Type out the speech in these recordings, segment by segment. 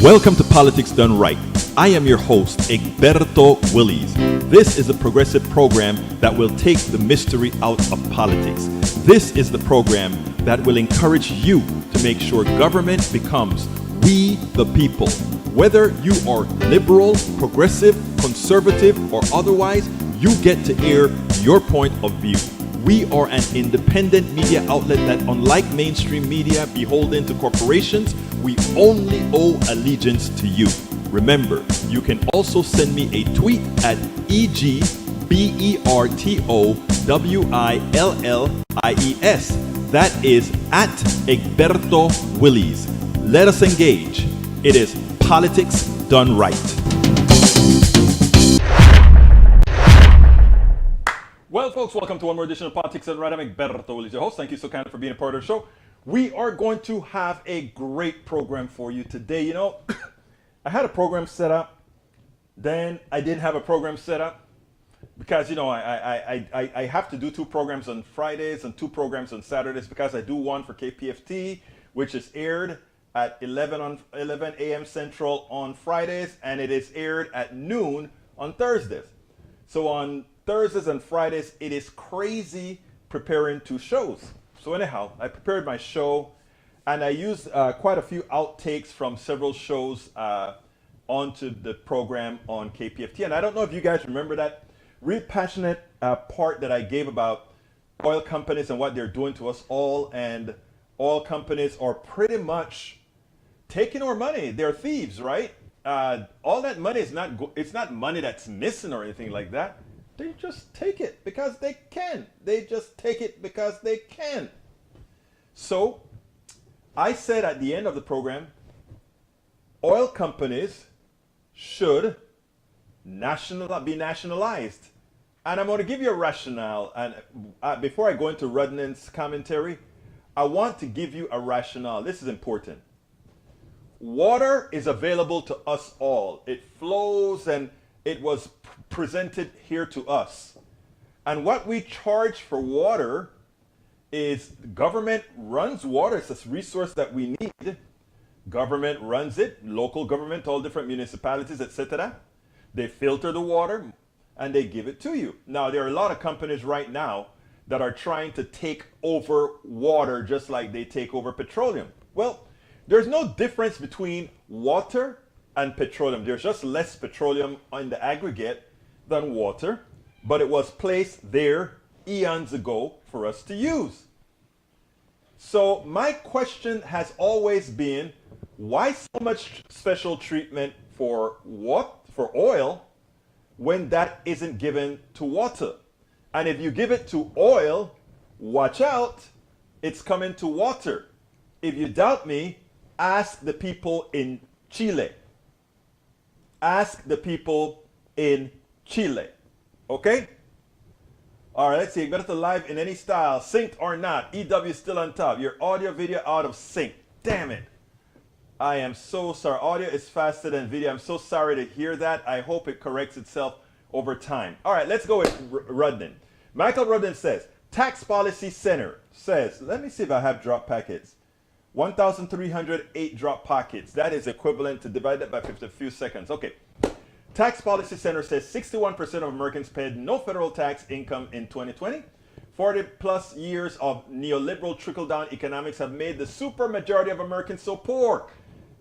Welcome to Politics Done Right. I am your host, Egberto Willies. This is a progressive program that will take the mystery out of politics. This is the program that will encourage you to make sure government becomes we the people. Whether you are liberal, progressive, conservative, or otherwise, you get to air your point of view. We are an independent media outlet that, unlike mainstream media beholden to corporations, we only owe allegiance to you. Remember, you can also send me a tweet at EGBERTOWILLIES. That is at Egberto Willies. Let us engage. It is Politics Done Right. Well, folks, welcome to one more edition of Politics Done Right. I'm Egberto Willies, your host. Thank you so kindly for being a part of the show. We are going to have a great program for you today. You know, I had a program set up, then I didn't have a program set up because, you know, I have to do two programs on Fridays and two programs on Saturdays because I do one for KPFT, which is aired at 11 a.m. Central on Fridays, and it is aired at noon on Thursdays. So on Thursdays and Fridays, it is crazy preparing two shows. So anyhow, I prepared my show, and I used quite a few outtakes from several shows onto the program on KPFT. And I don't know if you guys remember that really passionate part that I gave about oil companies and what they're doing to us all. And oil companies are pretty much taking our money. They're thieves, right? All that money is it's not money that's missing or anything like that. They just take it because they can. They just take it because they can. So I said at the end of the program, oil companies should be nationalized. And I'm going to give you a rationale. And before I go into Rudnin's commentary, I want to give you a rationale. This is important. Water is available to us all. It flows, and it was presented here to us. And what we charge for water is government runs water. It's a resource that we need. Government runs it, local government, all different municipalities, etc. They filter the water and they give it to you. Now, there are a lot of companies right now that are trying to take over water just like they take over petroleum. Well, there's no difference between water and petroleum. There's just less petroleum in the aggregate than water, but it was placed there eons ago for us to use. So my question has always been, why so much special treatment for oil when that isn't given to water? And if you give it to oil, watch out, it's coming to water. If you doubt me, ask the people in Chile. Ask the people in Chile. Okay? All right, let's see. Better to live in any style, synced or not. EW still on top. Your audio, video out of sync. Damn it. I am so sorry. Audio is faster than video. I'm so sorry to hear that. I hope it corrects itself over time. All right, let's go with Rudnin. Michael Rudnin says, Tax Policy Center says, let me see if I have drop packets. 1,308 drop packets. That is equivalent to divide that by 50 few seconds. Okay. Tax Policy Center says 61% of Americans paid no federal tax income in 2020. 40 plus years of neoliberal trickle-down economics have made the supermajority of Americans so poor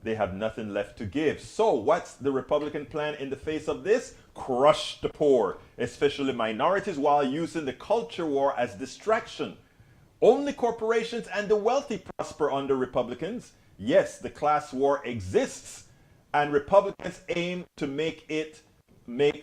they have nothing left to give. So what's the Republican plan in the face of this? Crush the poor, especially minorities, while using the culture war as distraction. Only corporations and the wealthy prosper under Republicans. Yes, the class war exists. And Republicans aim to make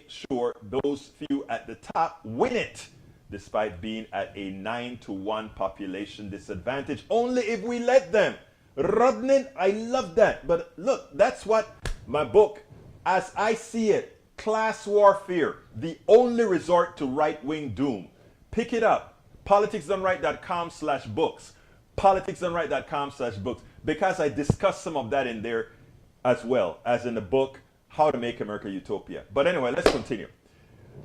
sure those few at the top win it, despite being at a 9-to-1 population disadvantage, only if we let them. Rudnin, I love that. But look, that's what my book, as I see it, Class Warfare, the only resort to right-wing doom. Pick it up. politicsdoneright.com/books. politicsdoneright.com/books. Because I discuss some of that in there as well as in the book, How to Make America Utopia. But anyway, let's continue.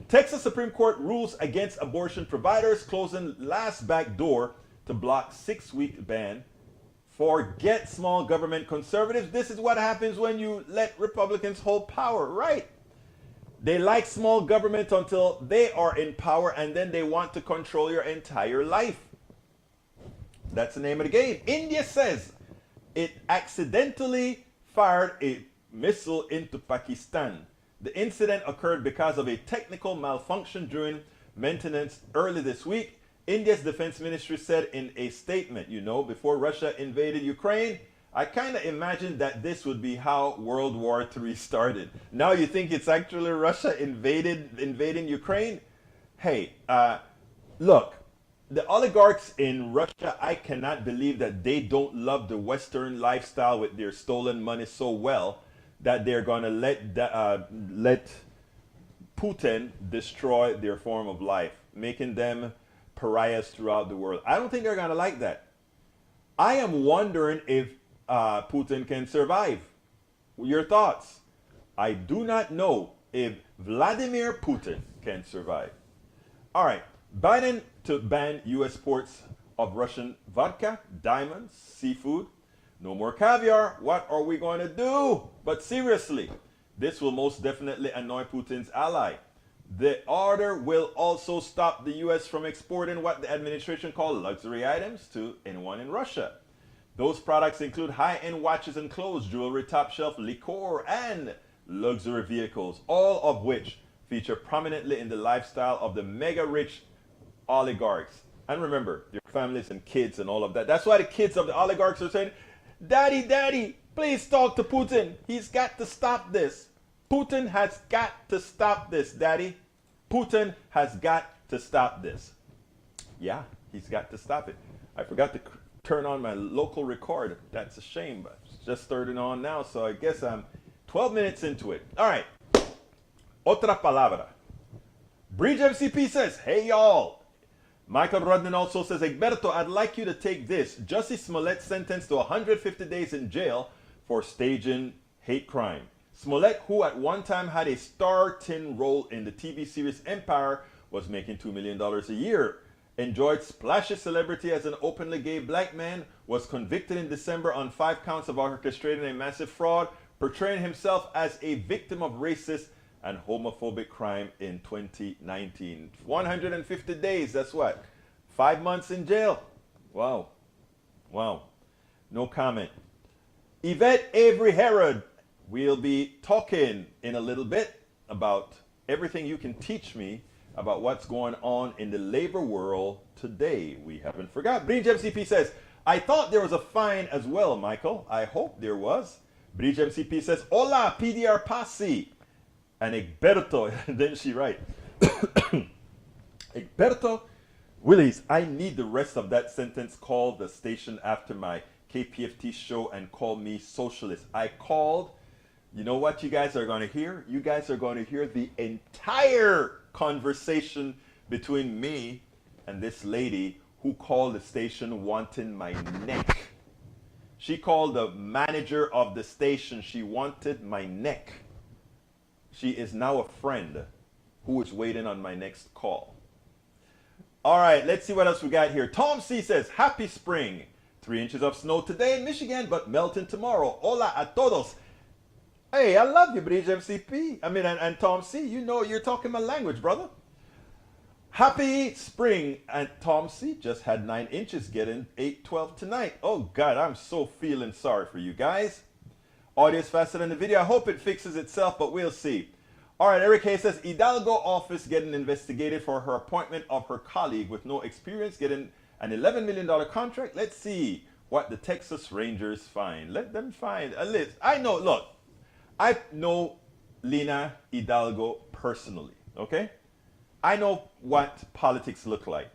Texas Supreme Court rules against abortion providers, closing last back door to block 6-week ban Forget small government conservatives. This is what happens when you let Republicans hold power, right? They like small government until they are in power, and then they want to control your entire life. That's the name of the game. India says it accidentally fired a missile into Pakistan. The incident occurred because of a technical malfunction during maintenance early this week. India's defense ministry said in a statement, before Russia invaded Ukraine, I kind of imagined that this would be how World War III started. Now you think it's actually Russia invading Ukraine? Hey, look, the oligarchs in Russia, I cannot believe that they don't love the Western lifestyle with their stolen money so well that they're going to let Putin destroy their form of life, making them pariahs throughout the world. I don't think they're going to like that. I am wondering if Putin can survive. Your thoughts? I do not know if Vladimir Putin can survive. All right. Biden to ban U.S. ports of Russian vodka, diamonds, seafood. No more caviar. What are we going to do? But seriously, this will most definitely annoy Putin's ally. The order will also stop the U.S. from exporting what the administration called luxury items to anyone in Russia. Those products include high-end watches and clothes, jewelry, top-shelf liquor, and luxury vehicles, all of which feature prominently in the lifestyle of the mega-rich oligarchs. And remember, their families and kids and all of that. That's why the kids of the oligarchs are saying, Daddy, Daddy, please talk to Putin. He's got to stop this. Putin has got to stop this, Daddy. Putin has got to stop this. Yeah, he's got to stop it. I forgot to turn on my local record. That's a shame, but it's just starting on now, so I guess I'm 12 minutes into it. All right. Otra palabra. Bridge MCP says, hey, y'all. Michael Rodman also says, Egberto, I'd like you to take this. Jussie Smollett sentenced to 150 days in jail for staging hate crime. Smollett, who at one time had a starring role in the TV series Empire, was making $2 million a year. Enjoyed splashy celebrity as an openly gay black man, was convicted in December on 5 counts of orchestrating a massive fraud, portraying himself as a victim of racist and homophobic crime in 2019. 150 days, that's what? 5 months in jail. Wow. Wow. No comment. Yvette Avery Herod. We'll be talking in a little bit about everything you can teach me about what's going on in the labor world today. We haven't forgot. Bridge MCP says, I thought there was a fine as well, Michael. I hope there was. Bridge MCP says, Hola, PDR Pasi. And Egberto, then she writes, Egberto Willis, I need the rest of that sentence. Call the station after my KPFT show and call me socialist. I called. You know what you guys are going to hear? You guys are going to hear the entire conversation between me and this lady who called the station wanting my neck. She called the manager of the station. She wanted my neck. She is now a friend who is waiting on my next call. All right, let's see what else we got here. Tom C says, happy spring. 3 inches of snow today in Michigan, but melting tomorrow. Hola a todos. Hey, I love you, Bridge MCP. I mean, and Tom C, you know you're talking my language, brother. Happy spring. And Tom C just had 9 inches, getting 8-12 tonight. Oh, God, I'm so feeling sorry for you guys. Audio is faster than the video. I hope it fixes itself, but we'll see. All right, Eric Hayes says, Hidalgo office getting investigated for her appointment of her colleague with no experience, getting an $11 million contract. Let's see what the Texas Rangers find. Let them find a list. I know, look, I know Lina Hidalgo personally, okay? I know what politics look like.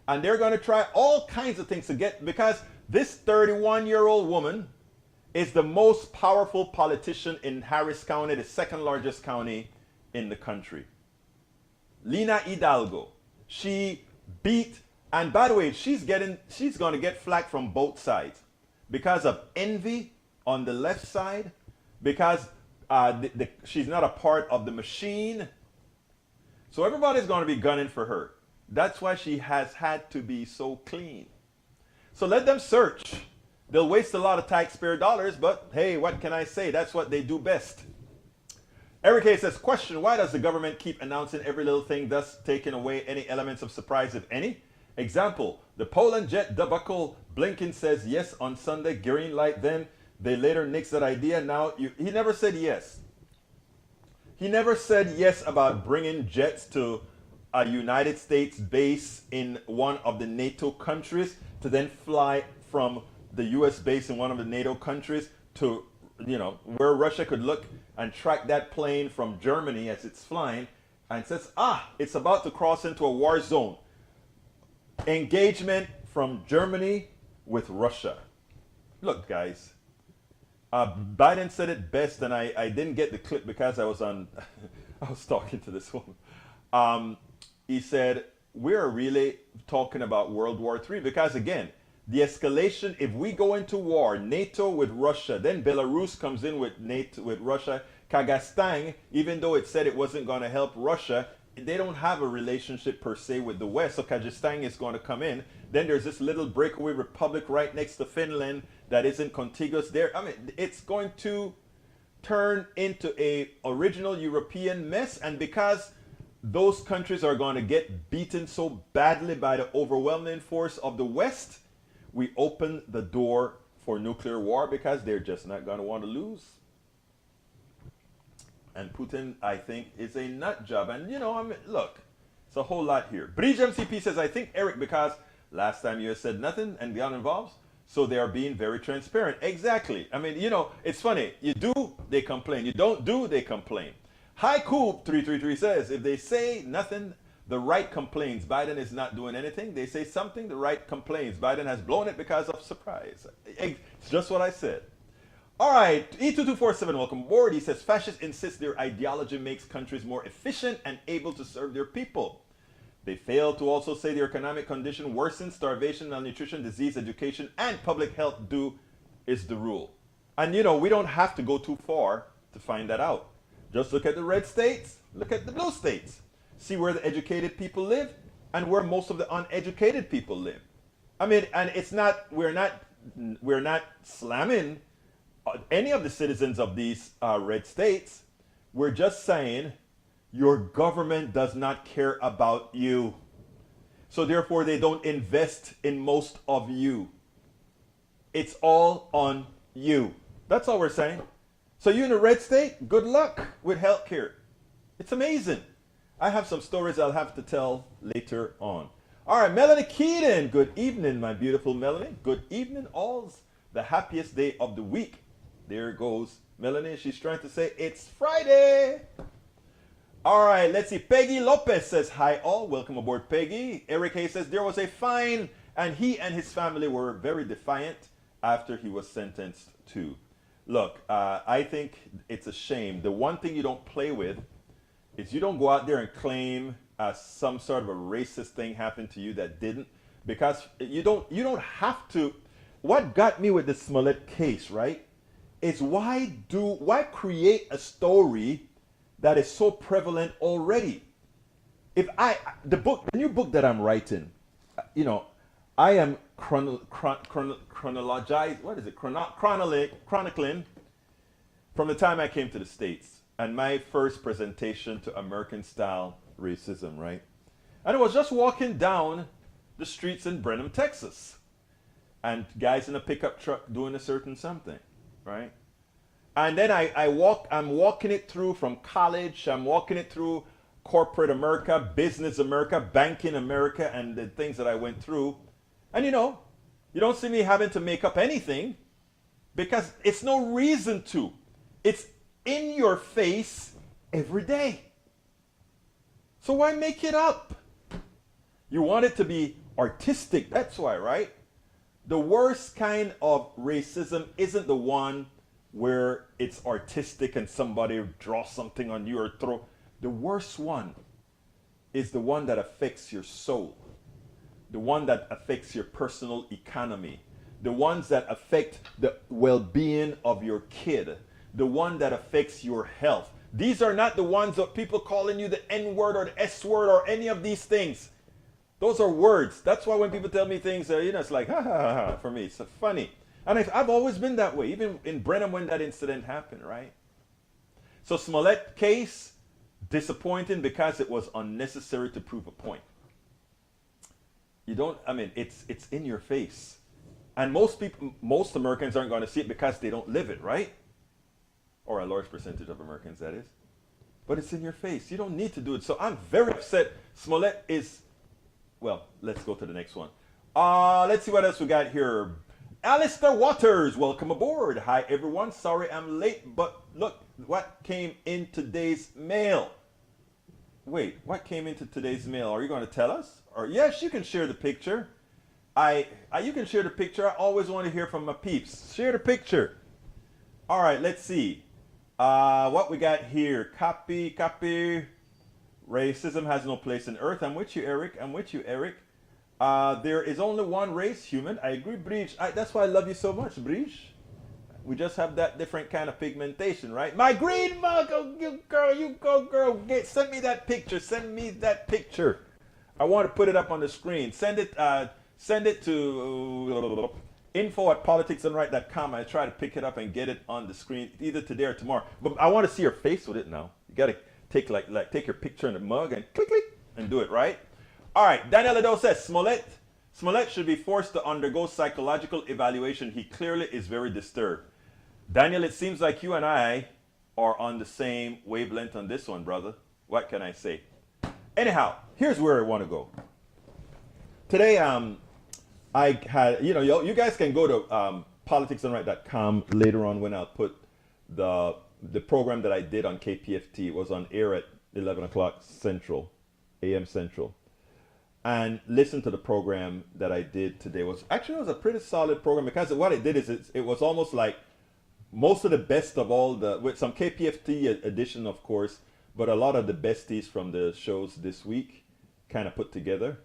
And they're going to try all kinds of things to get, because this 31-year-old woman is the most powerful politician in Harris County, the second largest county in the country. Lina Hidalgo. She beat, and by the way, she's going to get flack from both sides because of envy on the left side, because she's not a part of the machine. So everybody's going to be gunning for her. That's why she has had to be so clean. So let them search. They'll waste a lot of taxpayer dollars, but hey, what can I say? That's what they do best. Eric A says, question, why does the government keep announcing every little thing, thus taking away any elements of surprise, if any? Example, the Poland jet debacle, Blinken says yes on Sunday, green light then. They later nixed that idea. Now, he never said yes. He never said yes about bringing jets to a United States base in one of the NATO countries to then fly from the US base in one of the NATO countries to, where Russia could look and track that plane from Germany as it's flying and says, it's about to cross into a war zone. Engagement from Germany with Russia. Look, guys, Biden said it best, and I didn't get the clip because I was talking to this woman. He said, we're really talking about World War III because, again, the escalation, if we go into war, NATO with Russia, then Belarus comes in with NATO with Russia, Kazakhstan, even though it said it wasn't going to help Russia, they don't have a relationship per se with the West, so Kazakhstan is going to come in. Then there's this little breakaway republic right next to Finland that isn't contiguous there. I mean, it's going to turn into a original European mess, and because those countries are going to get beaten so badly by the overwhelming force of the West, we open the door for nuclear war because they're just not going to want to lose. And Putin, I think, is a nut job. And, look, it's a whole lot here. Bridge MCP says, I think, Eric, because last time you said nothing and got involved, so they are being very transparent. Exactly. I mean, it's funny. You do, they complain. You don't do, they complain. Haiku 333 says, if they say nothing, the right complains. Biden is not doing anything. They say something, the right complains. Biden has blown it because of surprise. It's just what I said. All right, E2247, welcome aboard. He says, fascists insist their ideology makes countries more efficient and able to serve their people. They fail to also say their economic condition worsens, starvation, malnutrition, disease, education, and public health is the rule. And we don't have to go too far to find that out. Just look at the red states, look at the blue states. See where the educated people live and where most of the uneducated people live. I mean, and we're not slamming any of the citizens of these red states. We're just saying your government does not care about you. So therefore they don't invest in most of you. It's all on you. That's all we're saying. So you in a red state, good luck with healthcare. It's amazing. I have some stories I'll have to tell later on. All right, Melanie Keaton. Good evening, my beautiful Melanie. Good evening, all's the happiest day of the week. There goes Melanie. She's trying to say it's Friday. All right, let's see. Peggy Lopez says, hi all. Welcome aboard, Peggy. Eric Hayes says, there was a fine, and he and his family were very defiant after he was sentenced to. Look, I think it's a shame. The one thing you don't play with is you don't go out there and claim some sort of a racist thing happened to you that didn't, because you don't have to. What got me with the Smollett case, right, is why create a story that is so prevalent already? If the new book that I'm writing, I am chronicling from the time I came to the States and my first presentation to American-style racism, right? And I was just walking down the streets in Brenham, Texas, and guys in a pickup truck doing a certain something, right? And then I'm walking it through from college, I'm walking it through corporate America, business America, banking America, and the things that I went through. And you don't see me having to make up anything because it's no reason to. It's in your face every day. So why make it up? You want it to be artistic, that's why, right? The worst kind of racism isn't the one where it's artistic and somebody draws something on you or throw. The worst one is the one that affects your soul, the one that affects your personal economy, the ones that affect the well-being of your kid, the one that affects your health. These are not the ones of people calling you the N-word or the S-word or any of these things. Those are words. That's why when people tell me things, it's like, ha, ha, ha, ha. For me, it's funny. And I've always been that way, even in Brenham when that incident happened, right? So Smollett case, disappointing because it was unnecessary to prove a point. You don't, I mean, it's in your face. And most Americans aren't going to see it because they don't live it, right? Or a large percentage of Americans, that is. But it's in your face. You don't need to do it. So I'm very upset. Smollett is, well, let's go to the next one. Let's see what else we got here. Alistair Waters, welcome aboard. Hi, everyone. Sorry I'm late, but look what came in today's mail. Wait, what came into today's mail? Are you going to tell us? Or yes, you can share the picture. You can share the picture. I always want to hear from my peeps. Share the picture. All right, let's see. What we got here. Copy. Racism has no place on earth. I'm with you, Eric. There is only one race, human. I agree, Breach. That's why I love you so much, Breach. We just have that different kind of pigmentation, right? My green mug, oh, you go, girl. Send me that picture. I want to put it up on the screen. Send it to info@politicsandright.com. I try to pick it up and get it on the screen either today or tomorrow. But I want to see your face with it now. You got to take take your picture in the mug and click and do it, right? All right. Daniel Ado says Smollett should be forced to undergo psychological evaluation. He clearly is very disturbed. Daniel, it seems like you and I are on the same wavelength on this one, brother. What can I say? Anyhow, here's where I want to go. Today, I had, you guys can go to politicsandright.com later on when I'll put the program that I did on KPFT. It was on air at 11 o'clock Central, AM Central. And listen to the program that I did today. It was a pretty solid program because what it did is it was almost like most of the best of all with some KPFT edition, of course, but a lot of the besties from the shows this week kind of put together.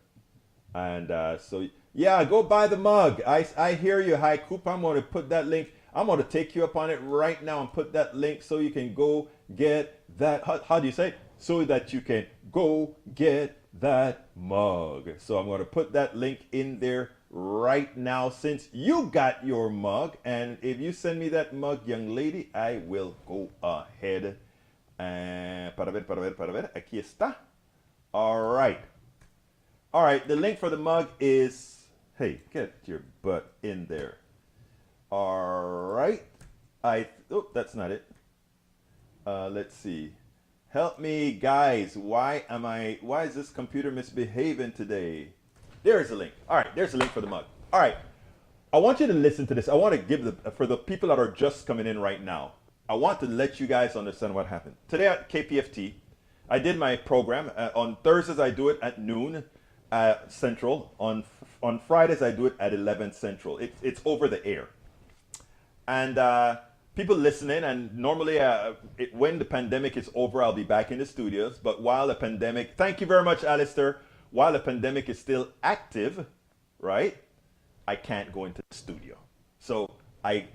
And so, yeah, go buy the mug. I hear you, Hi Coop. I'm going to put that link. I'm going to take you up on it right now and put that link so you can go get that. How do you say it? So that you can go get that mug. So I'm going to put that link in there right now since you got your mug. And if you send me that mug, young lady, I will go ahead and para ver, aquí está. All right, the link for the mug is, hey, get your butt in there. All right, that's not it. Let's see. Help me, guys. Why is this computer misbehaving today? There's a link. All right, there's a link for the mug. All right, I want you to listen to this. I want to give for the people that are just coming in right now, I want to let you guys understand what happened. Today at KPFT, I did my program. On Thursdays, I do it at noon Central. On Fridays, I do it at 11 Central. It's over the air. And people listening, and normally when the pandemic is over, I'll be back in the studios. But while the pandemic, thank you very much, Alistair. While the pandemic is still active, right, I can't go into the studio. So I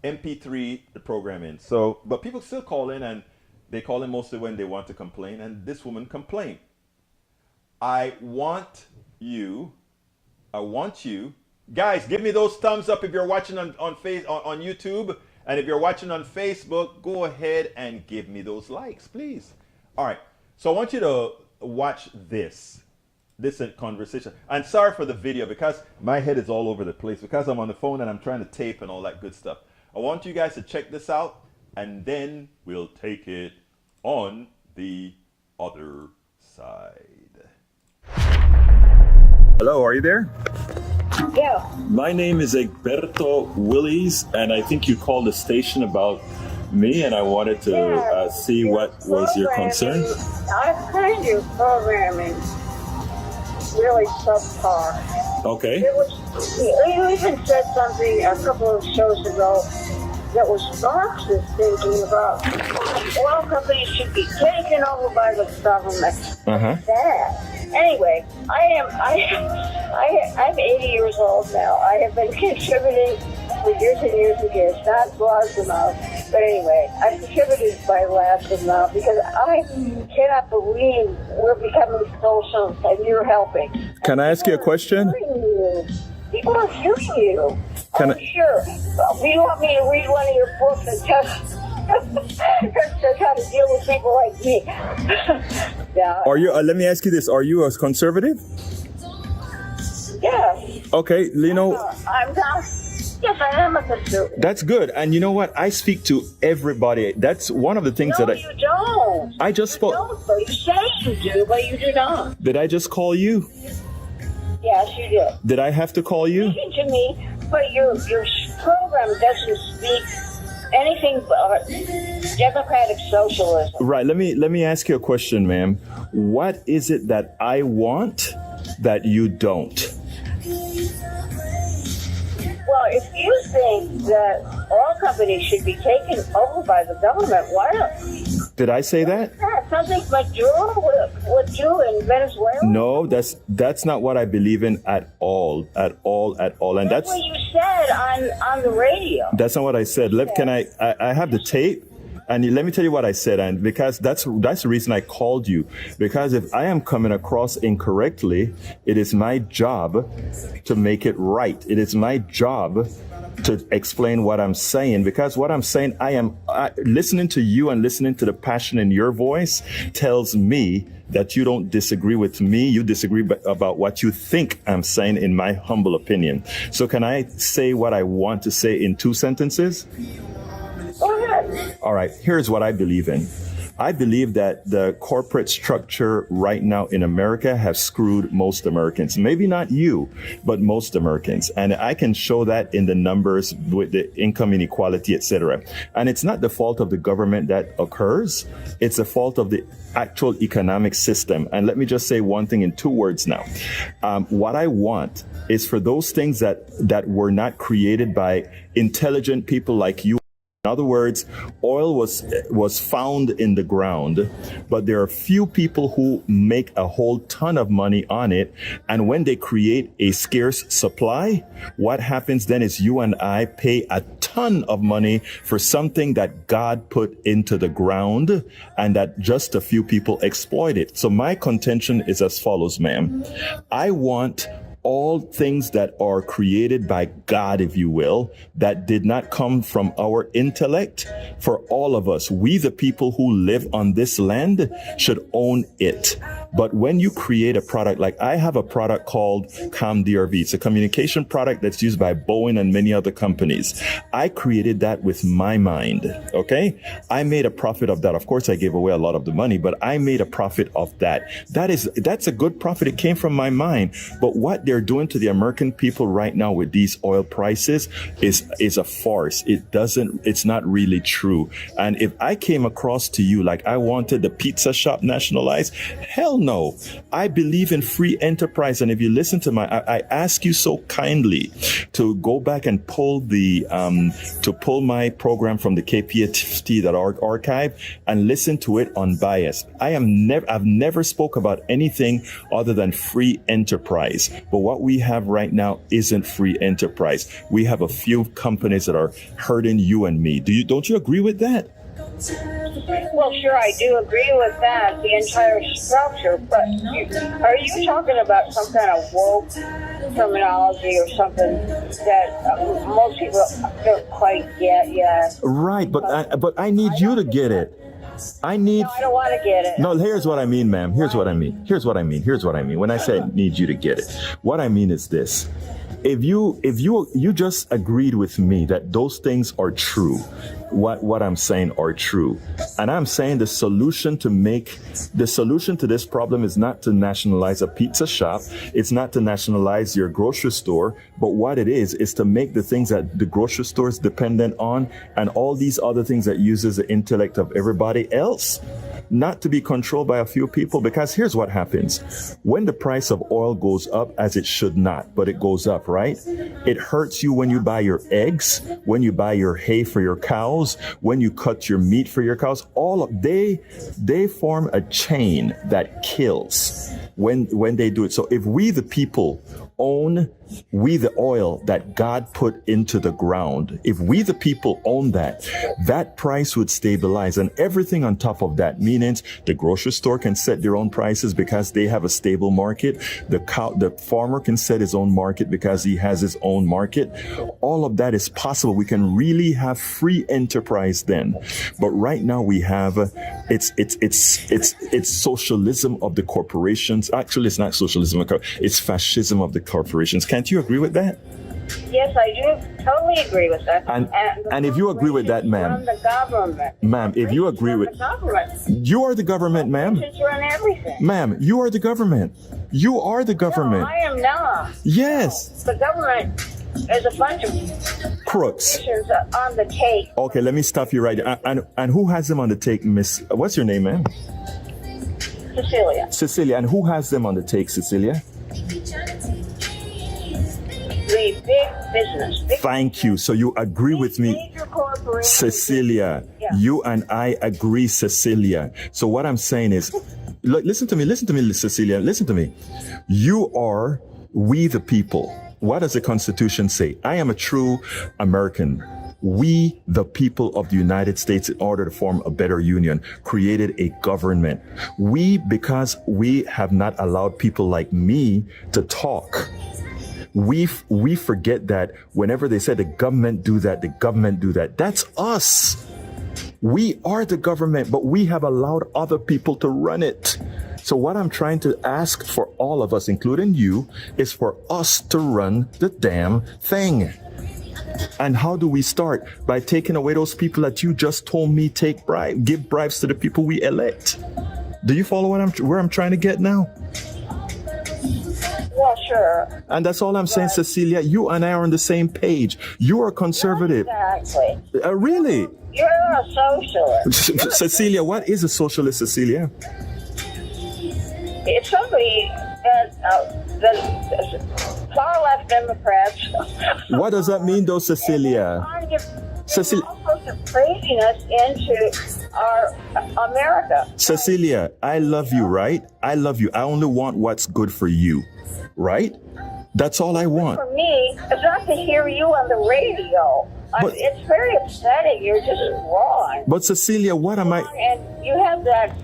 MP3 the program in. So, but people still call in, and they call in mostly when they want to complain. And this woman complained. I want you, guys, give me those thumbs up if you're watching on YouTube. And if you're watching on Facebook, go ahead and give me those likes, please. All right. So I want you to watch this conversation. And sorry for the video because my head is all over the place because I'm on the phone and I'm trying to tape and all that good stuff. I want you guys to check this out and then we'll take it on the other side. Hello, are you there? Yeah. My name is Egberto Willies, and I think you called the station about me, and I wanted to see what was your concern. I find your programming really subpar. Okay. You even said something a couple of shows ago that was Marxist thinking about oil companies should be taken over by the government. That. Anyway, I'm 80 years old now. I have been contributing for years and years and years, not large amounts. But anyway, I've contributed by large amount because I cannot believe we're becoming socialists and you're helping. Can I ask you a question? People are suing you. Can Oh, sure. Do you want me to read one of your books and just how to deal with people like me? Yeah. Are you? Let me ask you this: are you a conservative? Yes. Okay, you know. I'm not. Yes, I am a conservative. That's good. And you know what? I speak to everybody. That's one of the things No, that you don't. I just You spoke. don't, but you say you do, but you do not. Did I just call you? Yes, you did. Did I have to call you? Speaking to me, but your program doesn't speak anything but democratic socialism. Right. Let me ask you a question, ma'am. What is it that I want that you don't? Well, if you think that oil companies should be taken over by the government, why don't? Did I say that? Yeah, something Maduro would do in Venezuela? No, that's not what I believe in at all. And That's what you said on the radio. that's not what I said. Can I have the tape? And let me tell you what I said, and because that's the reason I called you. Because if I am coming across incorrectly, it is my job to make it right. It is my job to explain what I'm saying, because what I'm saying, listening to you and listening to the passion in your voice tells me that you don't disagree with me. You disagree about what you think I'm saying, in my humble opinion. So can I say what I want to say in 2 sentences? Go ahead. All right, here's what I believe in. I believe that the corporate structure right now in America has screwed most Americans. Maybe not you, but most Americans. And I can show that in the numbers with the income inequality, etc. And it's not the fault of the government that occurs. It's the fault of the actual economic system. And let me just say one thing in 2 words now. What I want is for those things that were not created by intelligent people like you. In other words, oil was found in the ground, but there are few people who make a whole ton of money on it. And when they create a scarce supply, what happens then is you and I pay a ton of money for something that God put into the ground and that just a few people exploit it. So my contention is as follows, ma'am. I want all things that are created by God, if you will, that did not come from our intellect, for all of us, we the people who live on this land should own it. But when you create a product, like I have a product called ComDRV, it's a communication product that's used by Boeing and many other companies. I created that with my mind, okay? I made a profit of that. Of course, I gave away a lot of the money, but I made a profit of that. That's a good profit. It came from my mind. But what they're doing to the American people right now with these oil prices is a farce. It's not really true. And if I came across to you like I wanted the pizza shop nationalized, hell no. I believe in free enterprise. And if you listen to I ask you so kindly to go back and pull my program from the KPFT, that archive, and listen to it unbiased. I've never spoke about anything other than free enterprise. But what we have right now isn't free enterprise. We have a few companies that are hurting you and me. Don't you agree with that? Well, sure, I do agree with that, the entire structure, but are you talking about some kind of woke terminology or something that most people don't quite get yet? Right, but I need you to get it. No, I don't want to get it. No, here's what I mean, ma'am. Here's what I mean. When I say need you to get it, what I mean is this. If you just agreed with me that those things are true, what I'm saying are true, and I'm saying the solution to this problem is not to nationalize a pizza shop, it's not to nationalize your grocery store, but what it is to make the things that the grocery store is dependent on and all these other things that uses the intellect of everybody else, not to be controlled by a few people. Because here's what happens. When the price of oil goes up, as it should not, but it goes up, right? It hurts you when you buy your eggs, when you buy your hay for your cows, when you cut your meat for your cows. They form a chain that kills when they do it. So if we the people own the oil that God put into the ground, if we the people own that, that price would stabilize, and everything on top of that, meaning the grocery store can set their own prices because they have a stable market. The farmer can set his own market because he has his own market. All of that is possible. We can really have free enterprise then. But right now we have it's socialism of the corporations. Actually, it's not socialism. It's fascism of the corporations. Can't you agree with that? Yes, I do totally agree with that. And if you agree with that, ma'am, the government. Ma'am, if you agree with the government, you are the government, ma'am. run everything. Ma'am, you are the government. You are the government. No, I am not. Yes. The government is a bunch of crooks on the take. Okay, let me stop you right there. And who has them on the take, Miss? What's your name, ma'am? Cecilia. Cecilia. And who has them on the take, Cecilia? The big business. Thank you. So you agree with me, Cecilia. Yeah. You and I agree, Cecilia. So what I'm saying is, look, listen to me, Cecilia, listen to me. You are we the people. What does the Constitution say? I am a true American. We, the people of the United States, in order to form a better union, created a government. We, because we have not allowed people like me to talk, we forget that whenever they say the government do that, that's us. We are the government, but we have allowed other people to run it. So what I'm trying to ask for all of us, including you, is for us to run the damn thing. And how do we start? By taking away those people that you just told me give bribes to the people we elect. Do you follow where I'm trying to get now? Well, sure. And that's all I'm saying, Cecilia. You and I are on the same page. You are conservative. Exactly. Really? You're a socialist. Cecilia, what is a socialist, Cecilia? It's somebody that far left Democrats. What does that mean, though, Cecilia? Cecilia, all sorts of craziness into our America. Cecilia, I love you, right? I love you. I only want what's good for you, right? That's all I want. For me, it's not to hear you on the radio. It's very upsetting. You're just wrong. But Cecilia, what am I? And you have that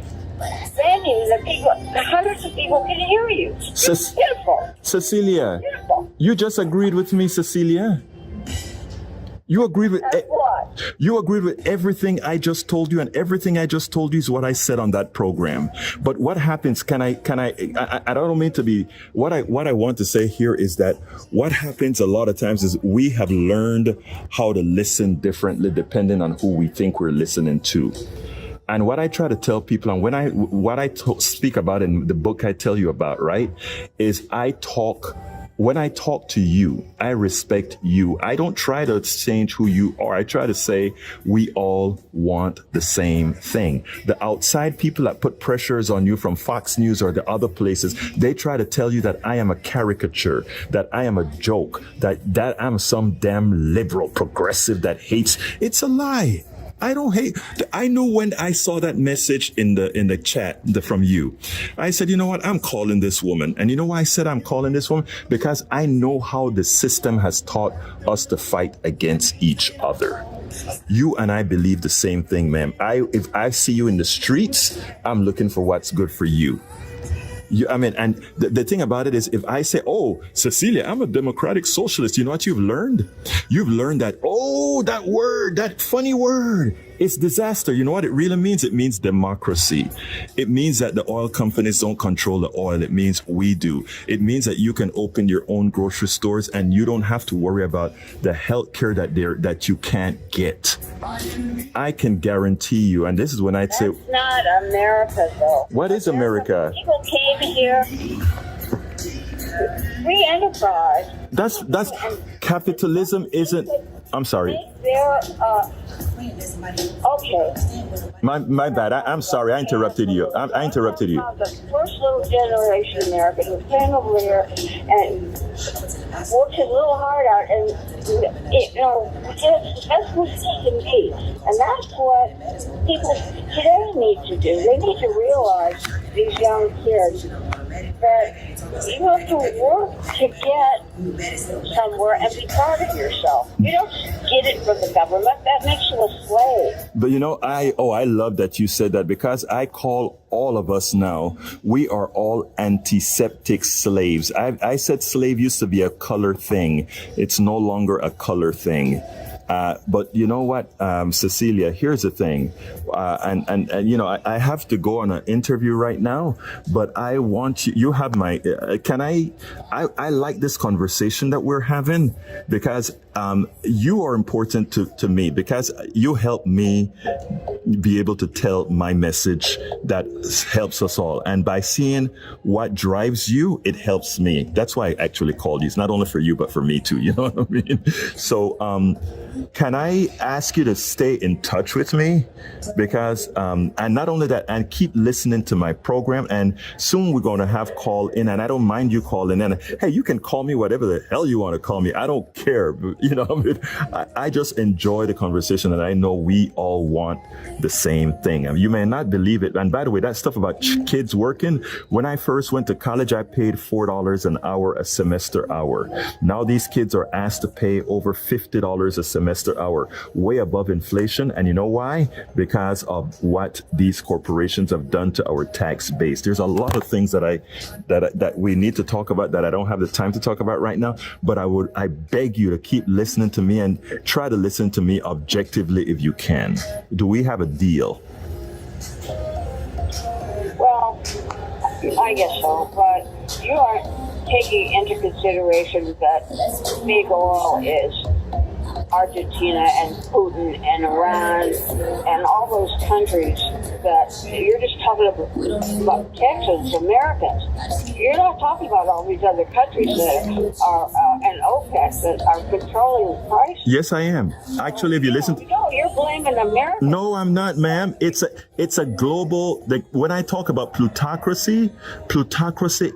venue that hundreds of people can hear you. It's beautiful. Cecilia, Beautiful. you just agreed with me, Cecilia. You agreed with what? You agreed with everything I just told you, and everything I just told you is what I said on that program. But what happens? I don't mean to be. What I want to say here is that what happens a lot of times is we have learned how to listen differently depending on who we think we're listening to. And what I try to tell people, and what I speak about in the book I tell you about, right, is when I talk to you, I respect you. I don't try to change who you are. I try to say we all want the same thing. The outside people that put pressures on you from Fox News or the other places, they try to tell you that I am a caricature, that I am a joke, that I'm some damn liberal progressive that hates. It's a lie. I don't hate. I know when I saw that message in the chat from you, I said, you know what? I'm calling this woman. And you know why I said I'm calling this woman? Because I know how the system has taught us to fight against each other. You and I believe the same thing, ma'am. If I see you in the streets, I'm looking for what's good for you. And the thing about it is, if I say, oh, Cecilia, I'm a democratic socialist, you know what you've learned? You've learned that, that word, that funny word, it's disaster. You know what it really means? It means democracy. It means that the oil companies don't control the oil. It means we do. It means that you can open your own grocery stores and you don't have to worry about the health care that you can't get. I can guarantee you, and this is when I'd say... That's not America, though. What is America? People came here, free enterprise. That's capitalism isn't... I'm sorry. Okay. My bad. I'm sorry. I interrupted you. I interrupted you. The first little generation American who came over here and worked his little heart out and, did the best we can be. And that's what people today need to do. They need to realize, these young kids, that you have to work to get somewhere and be proud of yourself. You don't get it from the government. That makes you a slave. But I love that you said that, because I call all of us now, we are all antiseptic slaves. I said slave used to be a color thing. It's no longer a color thing. But you know what, Cecilia, here's the thing. I have to go on an interview right now, but I want you have my, I like this conversation that we're having, because you are important to me, because you help me be able to tell my message that helps us all. And by seeing what drives you, it helps me. That's why I actually called you. It's not only for you, but for me too. You know what I mean? So, can I ask you to stay in touch with me? Because, and not only that, and keep listening to my program. And soon we're going to have call in, and I don't mind you calling in. Hey, you can call me whatever the hell you want to call me. I don't care. You know, I just enjoy the conversation, and I know we all want the same thing. I mean, you may not believe it. And by the way, that stuff about kids working, when I first went to college, I paid $4 an hour, a semester hour. Now these kids are asked to pay over $50 a semester hour, way above inflation. And you know why? Because of what these corporations have done to our tax base. There's a lot of things that we need to talk about that I don't have the time to talk about right now. But I beg you to keep listening to me, and try to listen to me objectively if you can. Do we have a deal? Well, I guess so, but you aren't taking into consideration that big oil is Argentina and Putin and Iran and all those countries that you're just talking about Texans, Americans. You're not talking about all these other countries that are and OPEC that are controlling the price. Yes, I am. Actually, if you listen to... No, you're blaming America. No, I'm not, ma'am. It's a global, when I talk about plutocracy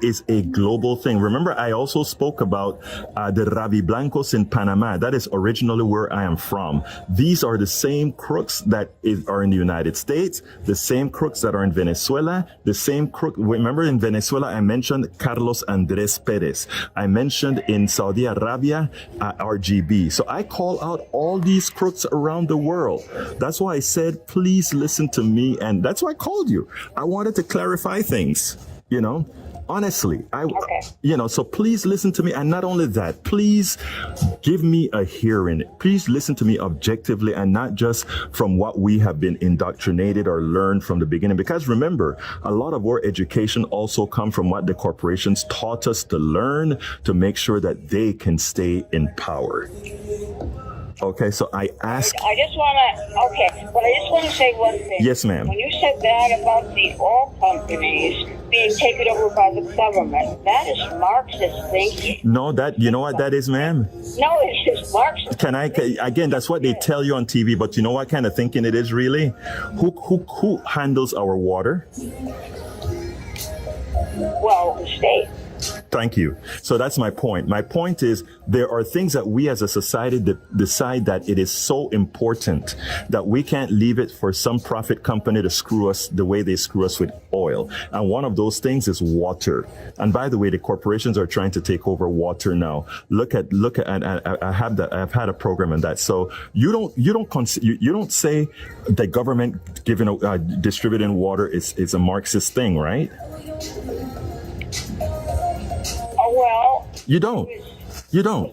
is a global thing. Remember, I also spoke about the Rabiblancos in Panama. That is originally where I am from. These are the same crooks that are in the United States, the same crooks that are in Venezuela, the same crook. Remember, in Venezuela, I mentioned Carlos Andres Perez. I mentioned in Saudi Arabia, RGB. So I call out all these crooks around the world. That's why I said, please listen to me. And that's why I called you. I wanted to clarify things, you know. Honestly, so please listen to me. And not only that, please give me a hearing. Please listen to me objectively, and not just from what we have been indoctrinated or learned from the beginning. Because remember, a lot of our education also come from what the corporations taught us to learn to make sure that they can stay in power. Okay, so I ask... but I just want to say one thing. Yes, ma'am. When you said that about the oil companies being taken over by the government, that is Marxist thinking. No, you know what that is, ma'am? No, it's just Marxist. Again, that's what they tell you on TV, but you know what kind of thinking it is really? Who handles our water? Well, the state. Thank you. So that's my point. My point is, there are things that we as a society decide that it is so important that we can't leave it for some profit company to screw us the way they screw us with oil. And one of those things is water. And by the way, the corporations are trying to take over water now. Look at, and I've had a program on that. So you don't say the government distributing water is a Marxist thing, right? Well, you don't.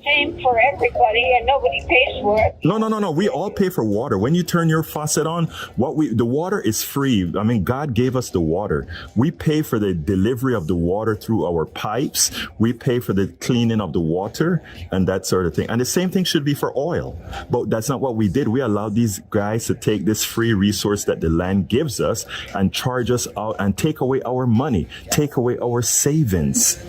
Same for everybody, and nobody pays for it. No. We all pay for water. When you turn your faucet on, the water is free. I mean, God gave us the water. We pay for the delivery of the water through our pipes. We pay for the cleaning of the water and that sort of thing. And the same thing should be for oil. But that's not what we did. We allowed these guys to take this free resource that the land gives us and charge us out and take away our money, take away our savings.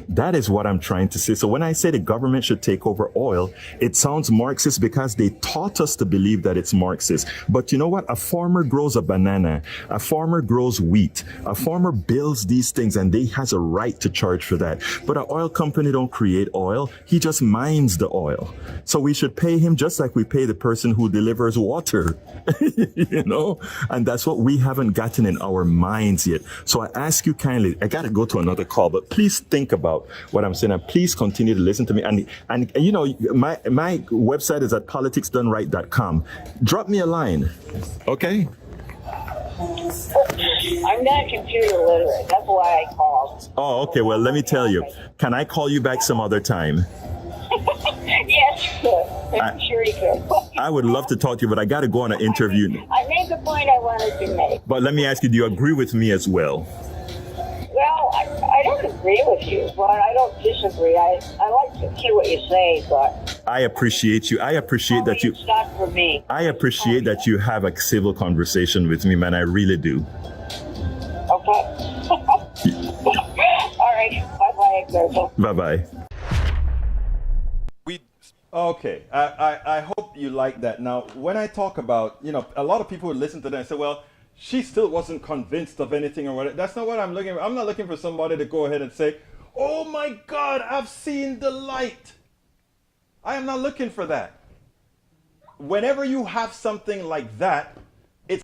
That is what I'm trying to say. So when I say the government should take over oil, it sounds Marxist because they taught us to believe that it's Marxist. But you know what? A farmer grows a banana. A farmer grows wheat. A farmer builds these things and they has a right to charge for that. But an oil company don't create oil. He just mines the oil. So we should pay him just like we pay the person who delivers water, you know? And that's what we haven't gotten in our minds yet. So I ask you kindly, I got to go to another call, but please think about what I'm saying and please continue to listen to me. And you know, my website is at politicsdoneright.com. Drop me a line, okay? I'm not computer literate. That's why I called. Oh, okay. Well, let me tell you. Can I call you back some other time? Yes, you could. I'm sure you could. I would love to talk to you, but I got to go on an interview. I made the point I wanted to make. But let me ask you, do you agree with me as well? Well, I don't agree with you, but I don't disagree. I like to hear what you say, but I appreciate you. I appreciate that you. It's not for me. I appreciate that you have a civil conversation with me, man. I really do. Okay. All right. Bye-bye, Berto. Bye-bye. Okay, I hope you like that. Now, when I talk about, you know, a lot of people would listen to that and say, well, she still wasn't convinced of anything or whatever. That's not what I'm looking for. I'm not looking for somebody to go ahead and say, oh my God, I've seen the light. I am not looking for that. Whenever you have something like that, it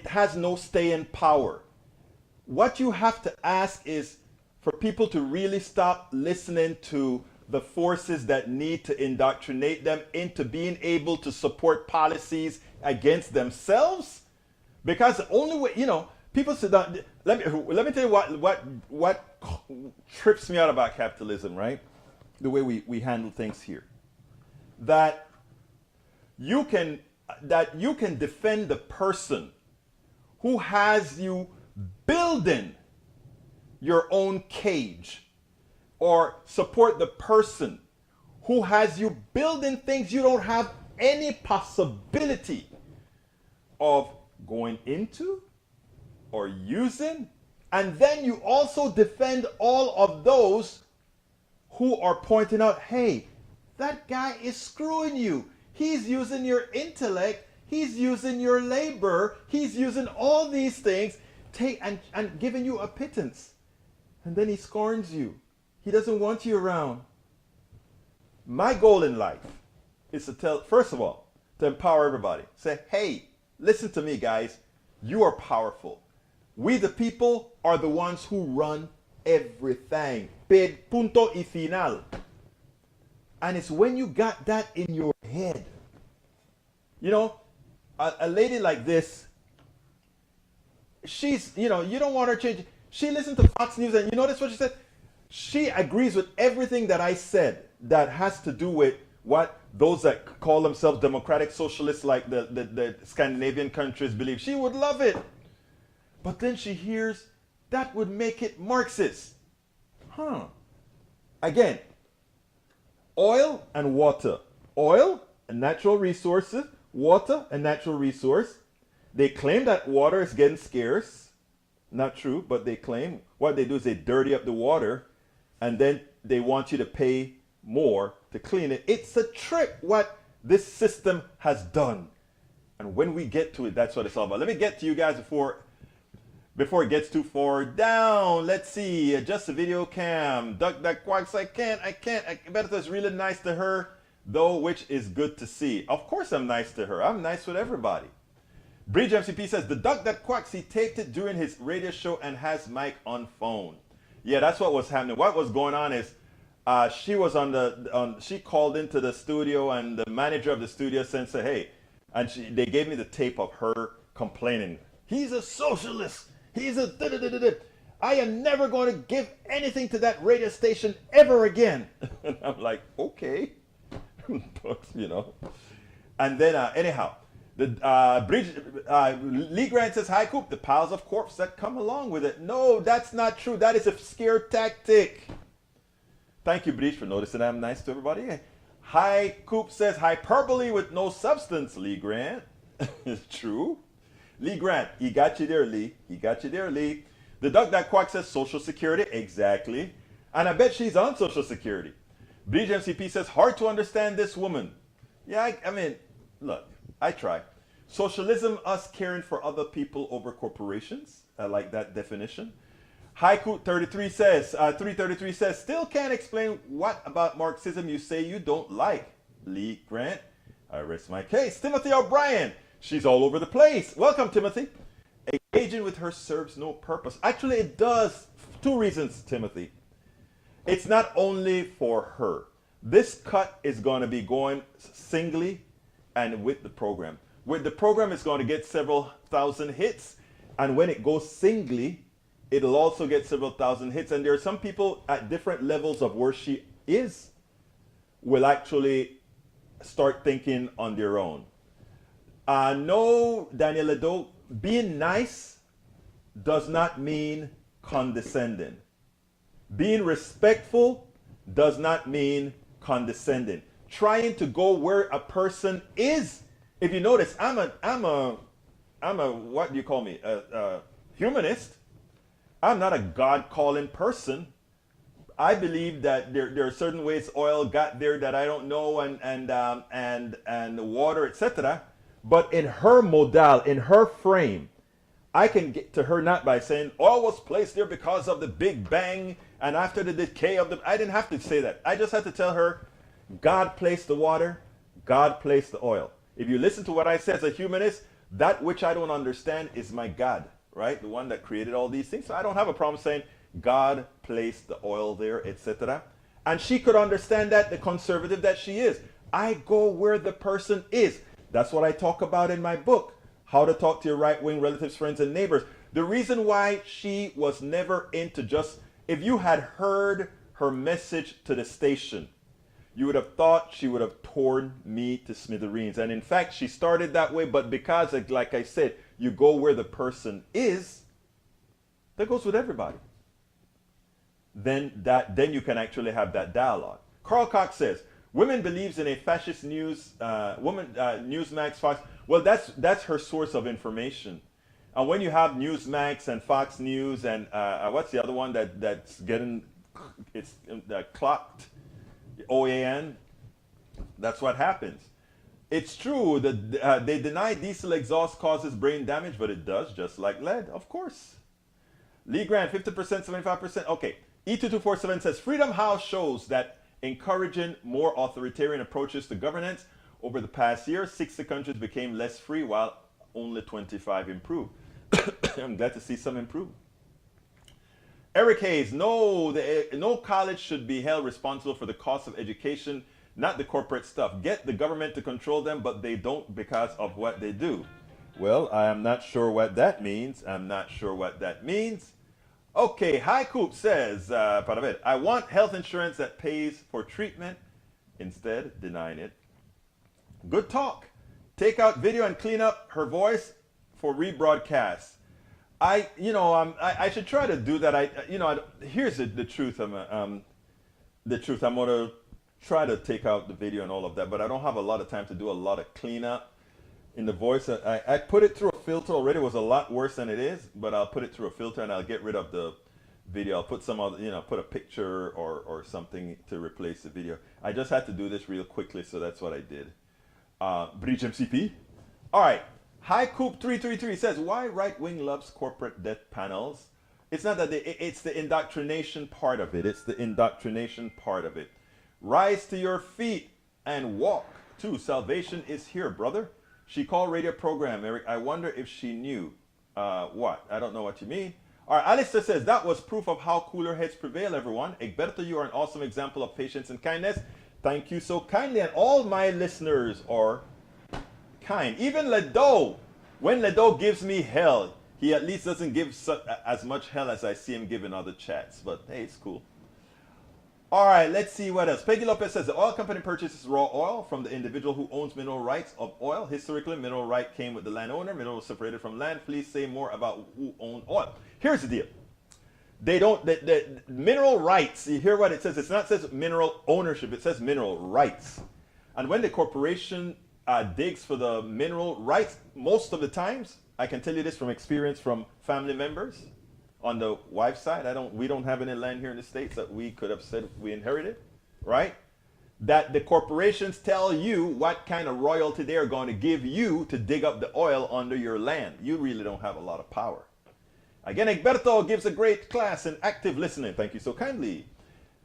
has no staying power. What you have to ask is for people to really stop listening to the forces that need to indoctrinate them into being able to support policies against themselves. Because the only way, you know, people sit down. Let me tell you what trips me out about capitalism, right? The way we handle things here. That you can defend the person who has you building your own cage, or support the person who has you building things you don't have any possibility of going into or using. And then you also defend all of those who are pointing out, hey, that guy is screwing you. He's using your intellect. He's using your labor. He's using all these things and giving you a pittance. And then he scorns you. He doesn't want you around. My goal in life is to first of all, to empower everybody. Say, hey, listen to me, guys. You are powerful. We, the people, are the ones who run everything. Punto y final. And it's when you got that in your head. You know, a lady like this, she's, you know, you don't want her to change. She listened to Fox News and you notice what she said? She agrees with everything that I said that has to do with what those that call themselves democratic socialists like the Scandinavian countries believe. She would love it. But then she hears that would make it Marxist. Again, oil and water. Oil and natural resources. Water and natural resource. They claim that water is getting scarce. Not true, but they claim. What they do is they dirty up the water and then they want you to pay more to clean it. It's a trick what this system has done. And when we get to it, that's what it's all about. Let me get to you guys before it gets too far down. Let's see, adjust the video cam. Duck that quacks, I can't. I bet it's really nice to her, though, which is good to see. Of course I'm nice to her. I'm nice with everybody. Bridge MCP says, the duck that quacks, he taped it during his radio show and has mic on phone. Yeah, that's what was happening. What was going on is she was she called into the studio and the manager of the studio said, hey, and they gave me the tape of her complaining. He's a socialist. He's a da-da-da-da-da. I am never going to give anything to that radio station ever again. And I'm like, okay. But, you know. And then, anyhow, Lee Grant says, hi, Coop, the piles of corpse that come along with it. No, that's not true. That is a scare tactic. Thank you, Breach, for noticing I'm nice to everybody. Hi, Coop says, hyperbole with no substance, Lee Grant. It's true. Lee Grant, he got you there, Lee. He got you there, Lee. The duck that quack says social security. Exactly. And I bet she's on Social Security. BGMCP says, hard to understand this woman. Yeah, I mean, look, I try. Socialism, us caring for other people over corporations. I like that definition. Haiku 33 says, 333 says, still can't explain what about Marxism you say you don't like. Lee Grant, I rest my case. Timothy O'Brien, she's all over the place. Welcome, Timothy. Engaging with her serves no purpose. Actually, it does. 2 reasons, Timothy. It's not only for her. This cut is going to be going singly and with the program. With the program, it's going to get several thousand hits. And when it goes singly, it'll also get several thousand hits. And there are some people at different levels of where she is will actually start thinking on their own. No, Daniel Ledo, being nice does not mean condescending. Being respectful does not mean condescending. Trying to go where a person is. If you notice, I'm a what do you call me? A humanist. I'm not a God-calling person. I believe that there are certain ways oil got there that I don't know, and the water, etc. But in her modal, in her frame, I can get to her not by saying oil was placed there because of the Big Bang and after the decay of the. I didn't have to say that. I just had to tell her, God placed the water, God placed the oil. If you listen to what I say as a humanist, that which I don't understand is my God, right? The one that created all these things. So I don't have a problem saying God placed the oil there, etc. And she could understand that, the conservative that she is. I go where the person is. That's what I talk about in my book, How to Talk to Your Right-Wing Relatives, Friends, and Neighbors. The reason why she was never into just, if you had heard her message to the station, you would have thought she would have torn me to smithereens. And in fact, she started that way, but because, like I said, you go where the person is, that goes with everybody. Then you can actually have that dialogue. Carl Cox says, women believes in a fascist Newsmax, Fox. Well, that's her source of information. And when you have Newsmax and Fox News and what's the other one that's getting it's clocked, OAN, that's what happens. It's true that they deny diesel exhaust causes brain damage, but it does, just like lead, of course. Lee Grant, 50%, 75%. Okay. E2247 says, Freedom House shows that encouraging more authoritarian approaches to governance over the past year, 60 countries became less free while only 25 improved. I'm glad to see some improvement. Eric Hayes, no college should be held responsible for the cost of education, not the corporate stuff. Get the government to control them, but they don't because of what they do. Well, I am not sure what that means. Okay, High Coop says, I want health insurance that pays for treatment, instead denying it. Good talk. Take out video and clean up her voice for rebroadcast. I should try to do that. Here's the truth. I'm gonna try to take out the video and all of that, but I don't have a lot of time to do a lot of cleanup in the voice. I put it through a filter already. It was a lot worse than it is, but I'll put it through a filter and I'll get rid of the video. I'll put some other, put a picture or something to replace the video. I just had to do this real quickly, so that's what I did. Bridge MCP. All right. High Coop 333 says, why right wing loves corporate death panels? It's not that it's the indoctrination part of it. Rise to your feet and walk too. Salvation is here, brother. She called radio program, Eric. I wonder if she knew what? I don't know what you mean. All right, Alistair says, that was proof of how cooler heads prevail, everyone. Egberto, you are an awesome example of patience and kindness. Thank you so kindly. And all my listeners are kind. Even Ledo, when Ledo gives me hell, he at least doesn't give as much hell as I see him give in other chats. But hey, it's cool. All right, let's see what else. Peggy Lopez says, the oil company purchases raw oil from the individual who owns mineral rights of oil. Historically, mineral right came with the landowner. Mineral was separated from land. Please say more about who owned oil. Here's the deal. They don't, the mineral rights, you hear what it says? It's not says mineral ownership, it says mineral rights. And when the corporation digs for the mineral rights, most of the times, I can tell you this from experience from family members, on the wife's side. We don't have any land here in the States that we could have said we inherited, right? That the corporations tell you what kind of royalty they're going to give you to dig up the oil under your land. You really don't have a lot of power. Again, Egberto gives a great class in active listening. Thank you so kindly.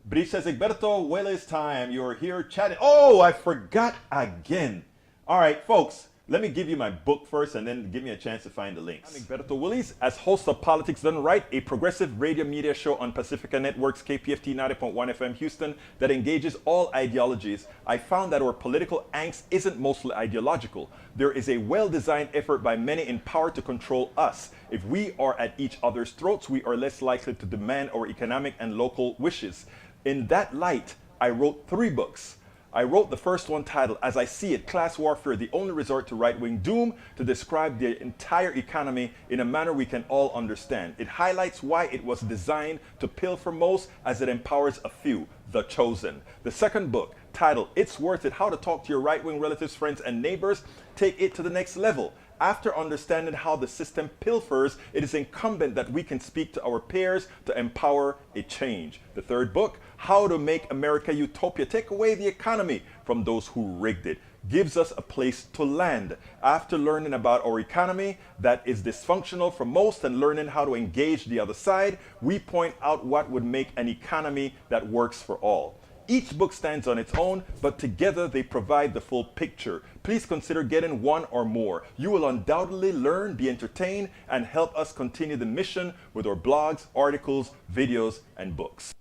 Brief says, Egberto, well, it's time. You're here chatting. Oh, I forgot again. All right, folks. Let me give you my book first and then give me a chance to find the links. I'm Egberto Willies, as host of Politics Done Right, a progressive radio media show on Pacifica Network's KPFT 90.1 FM Houston that engages all ideologies. I found that our political angst isn't mostly ideological. There is a well-designed effort by many in power to control us. If we are at each other's throats, we are less likely to demand our economic and local wishes. In that light, I wrote 3 books. I wrote the first one titled, As I See It, Class Warfare, the Only Resort to Right-Wing Doom, to describe the entire economy in a manner we can all understand. It highlights why it was designed to pilfer most as it empowers a few, the chosen. The second book, titled, It's Worth It, How to Talk to Your Right-Wing Relatives, Friends, and Neighbors, take it to the next level. After understanding how the system pilfers, it is incumbent that we can speak to our peers to empower a change. The third book, How to Make America Utopia, Take Away the Economy from Those Who Rigged It, gives us a place to land. After learning about our economy that is dysfunctional for most and learning how to engage the other side, we point out what would make an economy that works for all. Each book stands on its own, but together they provide the full picture. Please consider getting one or more. You will undoubtedly learn, be entertained, and help us continue the mission with our blogs, articles, videos, and books.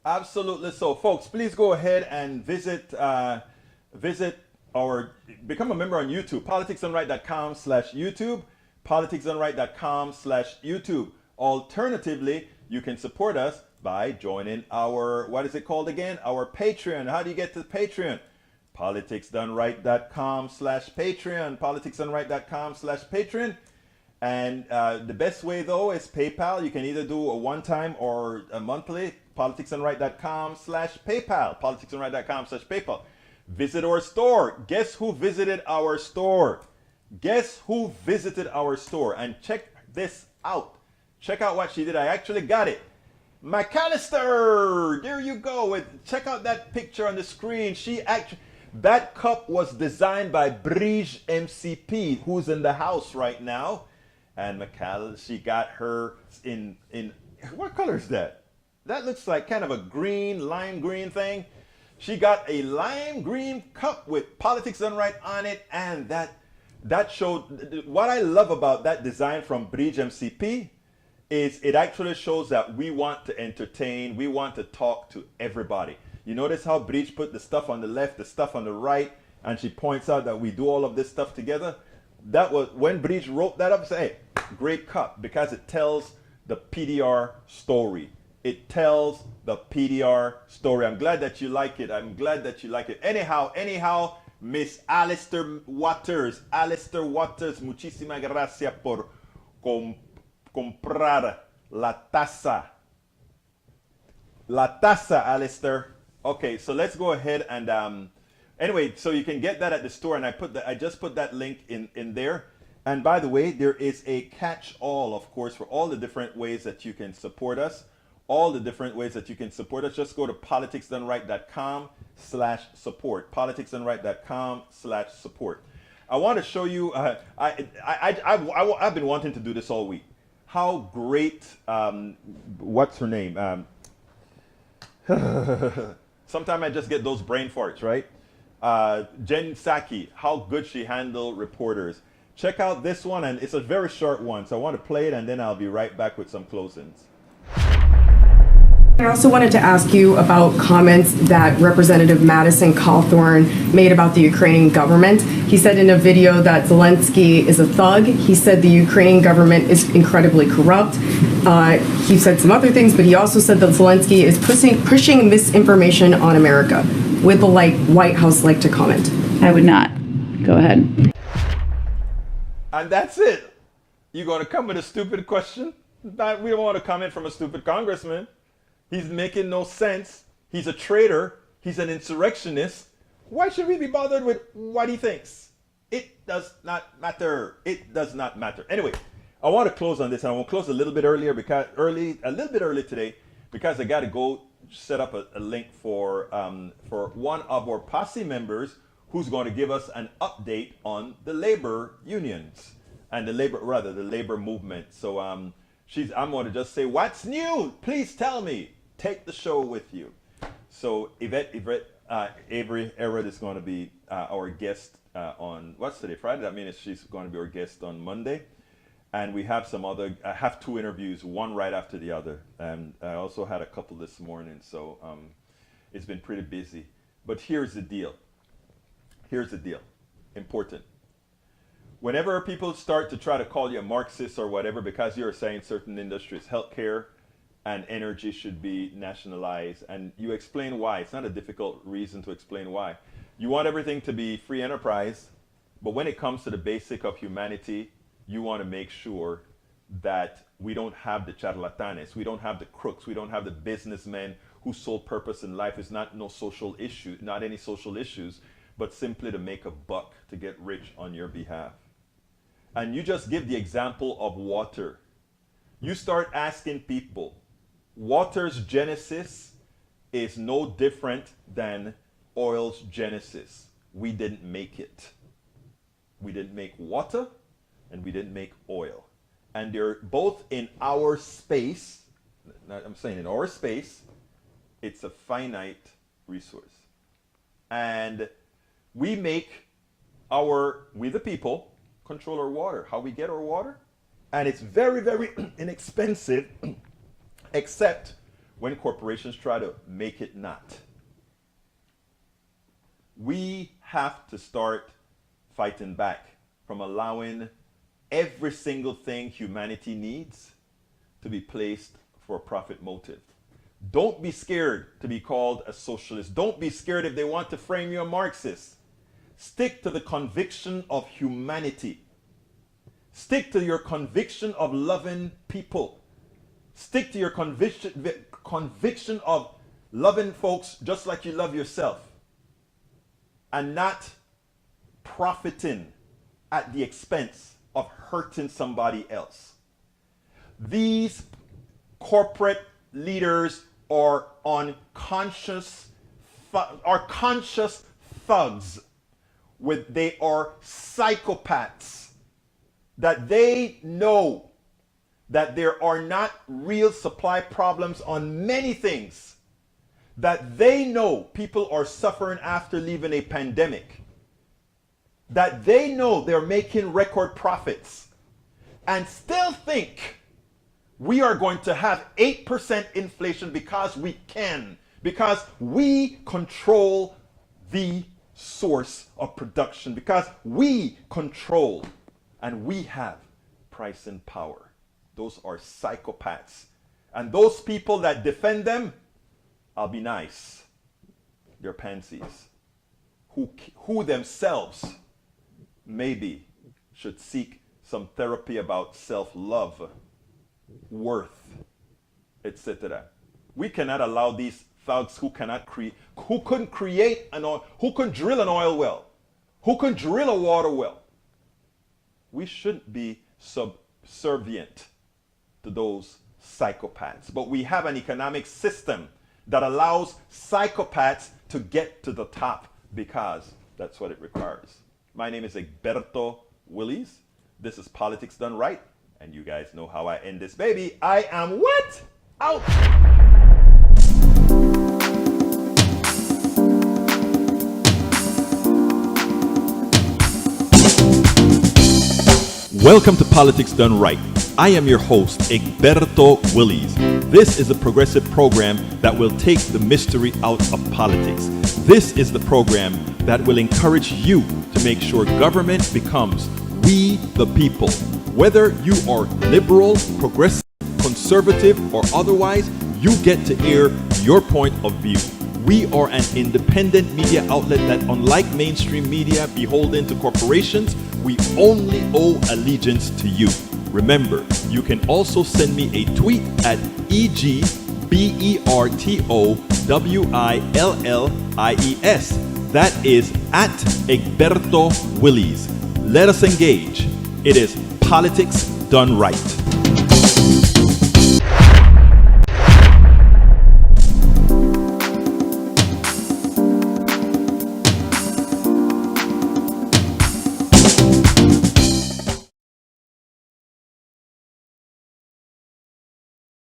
Absolutely so. Folks, please go ahead and become a member on YouTube, politicsdoneright.com/YouTube, politicsdoneright.com/YouTube. Alternatively, you can support us by joining our, what is it called again? Our Patreon. How do you get to the Patreon? politicsdoneright.com/Patreon, politicsdoneright.com/Patreon. And the best way though is PayPal. You can either do a one-time or a monthly, politicsdoneright.com/PayPal, politicsdoneright.com/PayPal. Visit our store. Guess who visited our store? Guess who visited our store? And check this out. Check out what she did. I actually got it. McAllister, there you go. Check out that picture on the screen. That cup was designed by Bridge MCP, who's in the house right now. And she got her in what color is that? That looks like kind of a green, lime green thing. She got a lime green cup with Politics Done Right on it, and that showed what I love about that design from Bridge MCP. Is it actually shows that we want to entertain, we want to talk to everybody. You notice how Bridge put the stuff on the left, the stuff on the right, and she points out that we do all of this stuff together. That was when Bridge wrote that up, say, hey, great cup, because it tells the PDR story. It tells the PDR story. I'm glad that you like it. I'm glad that you like it. Anyhow, Miss Alistair Waters, muchísimas gracias por comprar la taza. La taza, Alistair. Okay, so let's go ahead and anyway, so you can get that at the store, and I just put that link in there. And by the way, there is a catch-all, of course, for all the different ways that you can support us. Just go to politicsdoneright.com/support. politicsdoneright.com/support. I want to show you. I've been wanting to do this all week. How great, what's her name? Sometimes I just get those brain farts, right? Jen Psaki, how good she handled reporters. Check out this one, and it's a very short one, so I want to play it, and then I'll be right back with some closings. I also wanted to ask you about comments that Representative Madison Cawthorn made about the Ukrainian government. He said in a video that Zelensky is a thug. He said the Ukrainian government is incredibly corrupt. He said some other things, but he also said that Zelensky is pushing misinformation on America. Would the White House like to comment? I would not. Go ahead. And that's it. You're going to come with a stupid question? We don't want to comment from a stupid congressman. He's making no sense. He's a traitor. He's an insurrectionist. Why should we be bothered with what he thinks? It does not matter. It does not matter. Anyway, I want to close on this, and I want to close a little bit earlier because a little bit early today, because I got to go set up a link for one of our posse members who's going to give us an update on the labor unions and the labor movement. So I'm going to just say, what's new? Please tell me. Take the show with you. So Avery Everett is going to be our guest on, what's today, Friday? That means she's going to be our guest on Monday. And we have I have 2 interviews, one right after the other. And I also had a couple this morning, so it's been pretty busy. But here's the deal. Important. Whenever people start to try to call you a Marxist or whatever because you're saying certain industries, healthcare and energy should be nationalized, and you explain why. It's not a difficult reason to explain why. You want everything to be free enterprise, but when it comes to the basic of humanity, you want to make sure that we don't have the charlatanes, we don't have the crooks, we don't have the businessmen whose sole purpose in life is not any social issues, but simply to make a buck, to get rich on your behalf. And you just give the example of water. You start asking people, water's genesis is no different than oil's genesis. We didn't make it. We didn't make water, and we didn't make oil. And they're both in our space. I'm saying in our space, it's a finite resource. And we the people, control our water. How we get our water? And it's very, very inexpensive, except when corporations try to make it not. We have to start fighting back from allowing every single thing humanity needs to be placed for a profit motive. Don't be scared to be called a socialist. Don't be scared if they want to frame you a Marxist. Stick to the conviction of humanity. Stick to your conviction of loving people. Stick to your conviction of loving folks just like you love yourself, and not profiting at the expense of hurting somebody else. These corporate leaders are conscious thugs. They are psychopaths. That they know that there are not real supply problems on many things. That they know people are suffering after leaving a pandemic. That they know they're making record profits, and still think we are going to have 8% inflation because we can, because we control the source of production, because we control and we have pricing power. Those are psychopaths. And those people that defend them, I'll be nice, they're pansies who themselves maybe should seek some therapy about self-love, worth, etc. We cannot allow these thugs who couldn't drill an oil well, who can drill a water well. We shouldn't be subservient to those psychopaths. But we have an economic system that allows psychopaths to get to the top because that's what it requires. My name is Egberto Willies. This is Politics Done Right. And you guys know how I end this baby. I am what? Out! Welcome to Politics Done Right. I am your host, Egberto Willies. This is a progressive program that will take the mystery out of politics. This is the program that will encourage you to make sure government becomes we the people. Whether you are liberal, progressive, conservative, or otherwise, you get to air your point of view. We are an independent media outlet that, unlike mainstream media beholden to corporations, we only owe allegiance to you. Remember, you can also send me a tweet at EGBERTOWILLIES. That is at Egberto Willies. Let us engage. It is Politics done right.